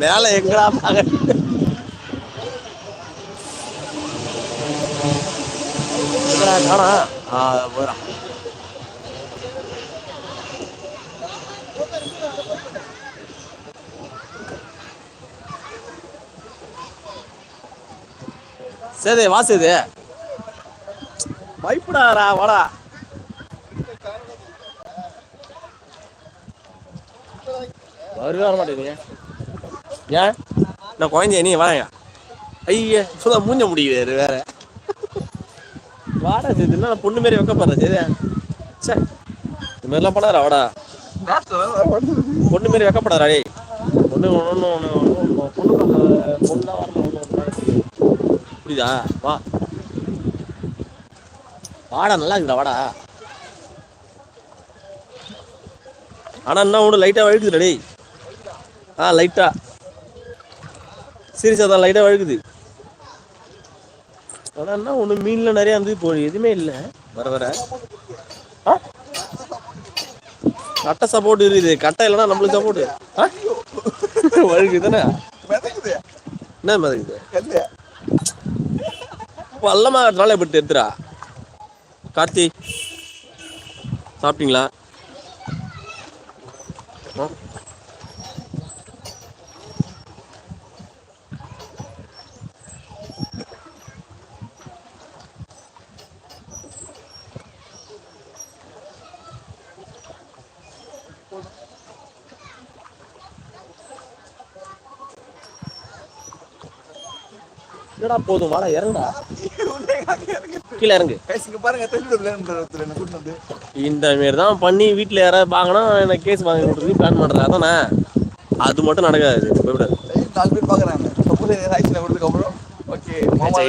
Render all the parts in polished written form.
மேல எங்கடா பாக்க காணா. போறா சேது வாசுது பயப்படாதடா வாடா. வருவே வர மாட்டேங்குது. ஏன் நான் குழந்தைய நீ வாயா. ஐய சுதா மூஞ்ச முடிக்கிறாரு வேற. வாடா சேது என்ன பொண்ணு மாரி வெக்கப்படுற சேது. சே இது மாதிரிலாம் பண்ணாதடா வாடா. பொண்ணு மாரி வெக்கப்படாதடா டேய். பொண்ணு பொண்ணா வரணும். புரியுதா வா வாடா நல்லா இருக்குடா வாடா. ஆனா என்ன ஒண்ணு லைட்டா வழுக்குதுடா டேய். லைட்டா சீரியஸா தான் லைட்டா வழுக்குது. ஆனா என்ன ஒண்ணு மீன்ல நிறைய இருந்து இப்போ எதுவுமே இல்ல. வர வர கட்டை சப்போர்ட் இருக்குது. கட்டை இல்லைன்னா நம்மளுக்கு சப்போர்ட் வழுக்குதானே. என்ன மிதக்குது வல்லமா நாளை பட்டு எடுத்துடா. கார்த்தி சாப்பிட்டீங்களா? என்னடா போதும் வாடா இறங்குடா. கீழே இறங்கு பாருங்க. இந்த மாரி தான் பண்ணி வீட்டில் யாராவது பார்க்கணும் எனக்கு கேஸ் வாங்கி கொடுத்து பிளான் பண்ணுறேன். அதானே அது மட்டும் நடக்காது. பயப்படாது. 4 பேர் பார்க்குறாங்க. கொடுத்ததுக்கப்புறம் ஓகே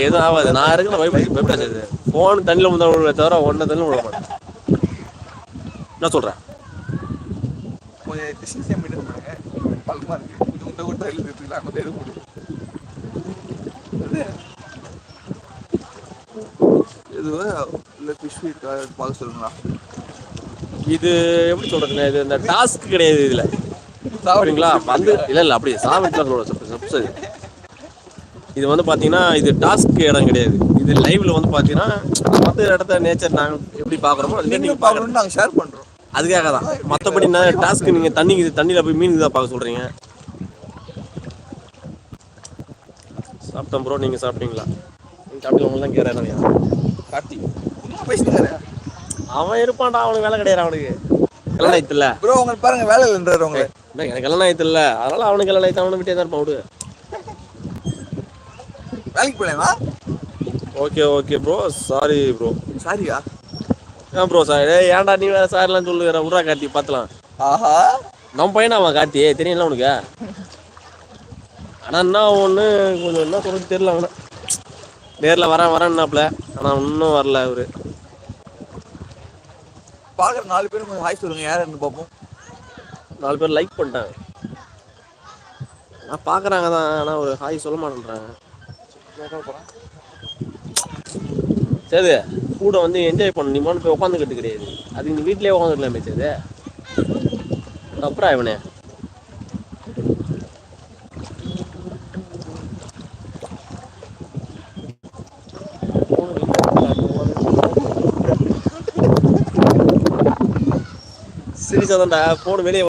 எதுவும் ஆகாது. நான் இருக்கிற பயப்படாது. ஃபோன் தண்ணியில் முந்தா தவிர ஒன்றை தண்ணி விட மாட்டேன். என்ன சொல்கிறேன் இது எப்படி சொல்றதுன்னா இது இந்த டாஸ்க் கிடையாது. இதுல சாப்பிடுங்களா வந்து இல்ல அப்படி சாப்பிட்டு இது வந்து பாத்தீங்கன்னா இது டாஸ்க் இடம் கிடையாது. இது லைவ்ல வந்து பாத்தீங்கன்னா மற்ற இடத்த நேச்சர் நாங்க எப்படி பாக்குறோமோ அது நீங்க பாக்கணும். நாங்க ஷேர் பண்றோம். அதுக்காக தான். மற்றபடி டாஸ்க் நீங்க தண்ணியில போய் மீன் தான் பார்க்க சொல்றீங்க. சாப்பிட்டோம் ப்ரோ. நீங்க சாப்பிட்டீங்களா? நீங்க சாப்பிட்டு உங்களுக்கு தான் கேட்கறானே கார்த்தி பேசிட்டு அவன் இருப்பான்டா. அவனுக்கு வேலை கிடையாது. அவனுக்கு கல்யாணம் ஆயிடுத்து இல்ல ப்ரோ. உங்களுக்கு பாருங்க வேலை இல்லைன்றாரு. உங்களை எனக்கு கல்யாணம் ஆயிடுத்து இல்ல. அதனால அவனுக்கு கல்யாணம் ஆயிடுத்து. அவனை விட்டே தான் இருப்பான். விடு வேலைக்கு போலேவா? Okay okay bro. Sorry bro. சாரியா? ஏன் ப்ரோ சாரி? ஏன்டா நீ வேற சாரிலாம் சொல்லுகிற. உட்ரா கார்த்தி பார்த்துலாம். ஆஹா நம்ம பையனா அவன் கார்த்தி தெரியல உனக்கு. ஆனா என்ன ஒன்று கொஞ்சம் என்ன சொல்றது தெரியல. அவனை நேரில் வரேன்னாப்ல. ஆனால் இன்னும் வரல. அவரு பார்க்குற 4 பேரும் கொஞ்சம் ஹாய் சொல்லுங்க. யார் இருந்து பார்ப்போம். 4 பேர் லைக் பண்ணிட்டாங்க. நான் பார்க்குறாங்க தான். ஆனால் ஒரு ஹாய் சொல்ல மாட்டேன்றாங்க. சரி கூட வந்து என்ஜாய் பண்ணு. நீ மோனு போய் உட்காந்துக்கிட்டு கிடையாது. அது நீ வீட்லேயே உட்காந்துக்கலாமே. சரி அப்புறம் இவனே சீரியஸாக தான்டா. போன வெளியே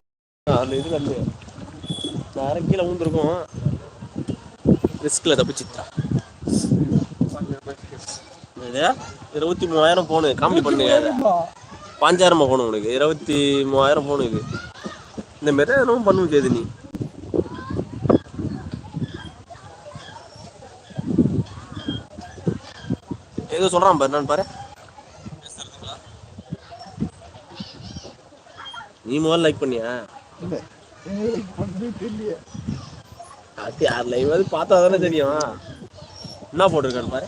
அந்த இதுல இருந்து நேரம் கீழே விழுந்துருக்கும். ரிஸ்கில் தப்பிச்சுட்டா. 23,000 போனு காமெடி பண்ணுங்க. 5,000 போகணும் உனக்கு. 23,000 போகணும். இது இந்த மாரி எதுவும் பண்ண முடியாது. நீ ஏதோ சொல்றான் பாரு. நான் பாரு. நீ முதல்ல லைக் பண்ணியா? அது யார் லைவ் அது பார்த்தா தானே தெரியும். என்ன போட்டிருக்கான்னு பாரு.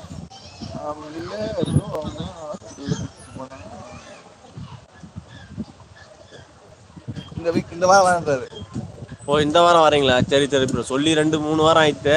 இந்த வாரம் வரேன்றாரு. ஓ இந்த வாரம் வரீங்களா? சரி சரி ப்ரோ. சொல்லி 2-3 வாரம் ஆயிடுச்சு.